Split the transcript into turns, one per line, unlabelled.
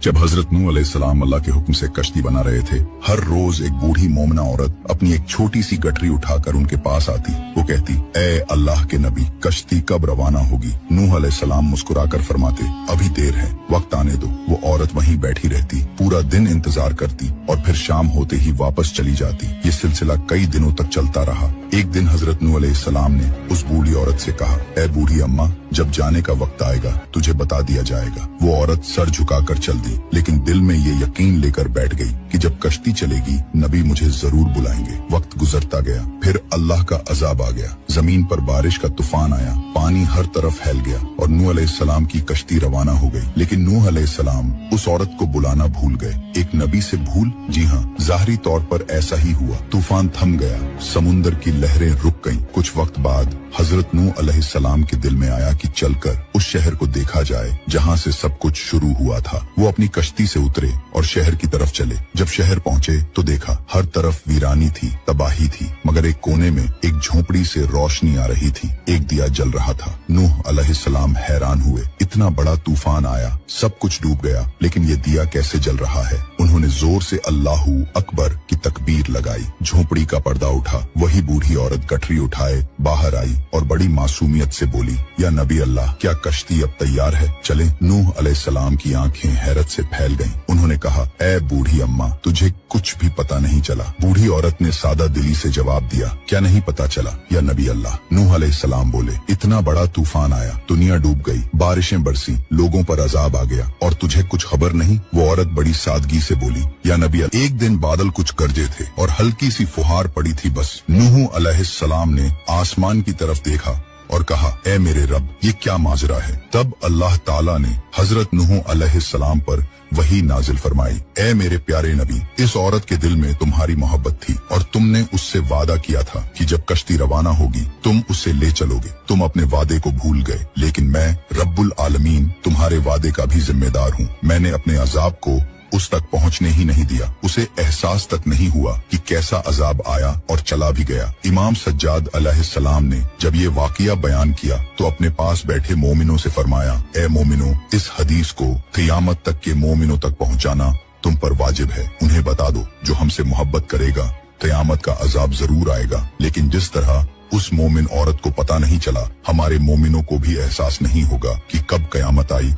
जब हजरत नूह अलैहिस्सलाम अल्लाह के हुक्म से कश्ती बना रहे थे, हर रोज एक बूढ़ी मोमिना औरत अपनी एक छोटी सी गठरी उठाकर उनके पास आती। वो कहती, ए अल्लाह के नबी, कश्ती कब रवाना होगी? नूह अलैहिस्सलाम मुस्कुराकर फरमाते, अभी देर है, वक्त आने दो। वो औरत वहीं बैठी रहती, पूरा दिन इंतजार करती और फिर शाम होते ही वापस चली जाती। ये सिलसिला कई दिनों तक चलता रहा। एक दिन हजरत नूह अलैहिस्सलाम ने उस बूढ़ी औरत से कहा, ए बूढ़ी अम्मा, जब जाने का वक्त आएगा तुझे बता दिया जाएगा। वो औरत सर झुकाकर चल दी, लेकिन दिल में ये यकीन लेकर बैठ गई कि जब कश्ती चलेगी नबी मुझे जरूर बुलाएंगे। वक्त गुजरता गया, फिर अल्लाह का अजाब आ गया। जमीन पर बारिश का तूफान आया, पानी हर तरफ फैल गया और नूह अलैहिस्सलाम की कश्ती रवाना हो गई। लेकिन नूह अलैहिस्सलाम उस औरत को बुलाना भूल गए। एक नबी से भूल? जी हाँ, ज़ाहिरी तौर पर ऐसा ही हुआ। तूफान थम गया, समुंदर की लहरें रुक गईं। कुछ वक्त बाद हजरत नूह अलैहिस्सलाम के दिल में आया कि चलकर उस शहर को देखा जाए जहाँ से सब कुछ शुरू हुआ था। वो अपनी कश्ती से उतरे और शहर की तरफ चले। जब शहर पहुँचे तो देखा हर तरफ वीरानी थी, तबाही थी, मगर एक कोने में एक झोपड़ी से रोशनी आ रही थी। एक दिया जल रहा था। नूह अलैहिस्सलाम हैरान हुए, इतना बड़ा तूफान आया, सब कुछ डूब गया, लेकिन ये दिया कैसे जल रहा है? उन्होंने जोर से अल्लाहू अकबर की तकबीर लगाई। झोपड़ी का पर्दा उठा। वही बूढ़ी औरत गठरी उठाए बाहर आई और बड़ी मासूमियत से बोली, या नबी अल्लाह, क्या कश्ती अब तैयार है? चले। नूह अलैहिस्सलाम की आंखें हैरत से फैल गईं। उन्होंने कहा, ए बूढ़ी अम्मा, तुझे कुछ भी पता नहीं चला? बूढ़ी औरत ने सादा दिली से जवाब दिया, क्या नहीं पता चला या नबी अल्लाह? नूह अलैहिस्सलाम बोले, इतना बड़ा तूफान आया, दुनिया डूब गई, बारिशें बरसी, लोगों पर अजाब आ गया और तुझे कुछ खबर नहीं? वो औरत बड़ी सादगी से बोली, या नबी अल्लाह, एक दिन बादल कुछ गरजे थे और हल्की सी फुहार पड़ी थी, बस। नूह अलैहिस्सलाम ने आसमान की तरफ देखा और कहा, ए मेरे रब, ये क्या माजरा है? तब अल्लाह ताला ने हजरत नूह अलैहिस्सलाम पर वही नाजिल फरमाई, ए मेरे प्यारे नबी, इस औरत के दिल में तुम्हारी मोहब्बत थी और तुमने उससे वादा किया था कि जब कश्ती रवाना होगी तुम उसे ले चलोगे। तुम अपने वादे को भूल गए, लेकिन मैं रब्बुल आलमीन तुम्हारे वादे का भी जिम्मेदार हूँ। मैंने अपने अजाब को उस तक पहुंचने ही नहीं दिया। उसे एहसास तक नहीं हुआ कि कैसा अजाब आया और चला भी गया। इमाम सज्जाद अलैहिस्सलाम ने जब ये वाकया बयान किया तो अपने पास बैठे मोमिनों से फरमाया, ए मोमिनों, इस हदीस को क़यामत तक के मोमिनों तक पहुंचाना तुम पर वाजिब है। उन्हें बता दो, जो हमसे मोहब्बत करेगा क़यामत का अजाब जरूर आएगा, लेकिन जिस तरह उस मोमिन औरत को पता नहीं चला, हमारे मोमिनों को भी एहसास नहीं होगा कि कब क़यामत आई।